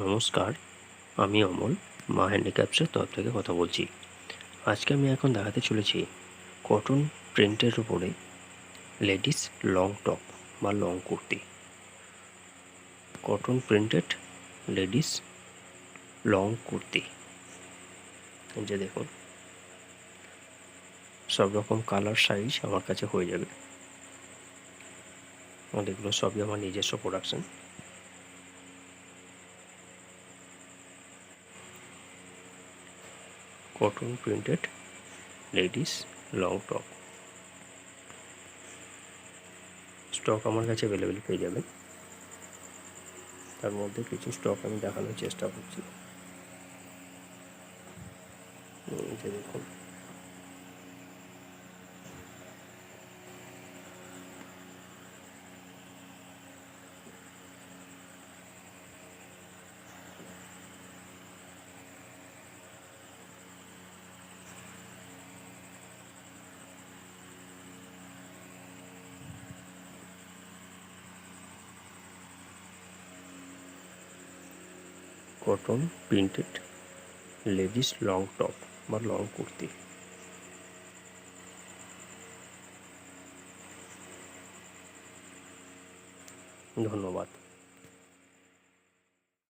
নমস্কার, আমি অমল মা হ্যান্ডিক্রাফটসের তরফ থেকে কথা বলছি। আজকে আমি এখন দেখাতে চলেছি কটন প্রিন্টের উপরে লেডিস লং টপ বা long kurti. Cotton printed ladies long kurti, এই যে দেখুন, সব রকম কালার সাইজ আমার কাছে হয়ে যাবে। আর এগুলো সবই আমার নিজস্ব production. Cotton printed ladies long top stock আমার কাছে অ্যাভেলেবেল পেয়ে যাবেন। তার মধ্যে কিছু স্টক আমি দেখানোর চেষ্টা করছি। এই যে দেখুন, cotton printed ladies long top বা লং কুর্তি। ধন্যবাদ।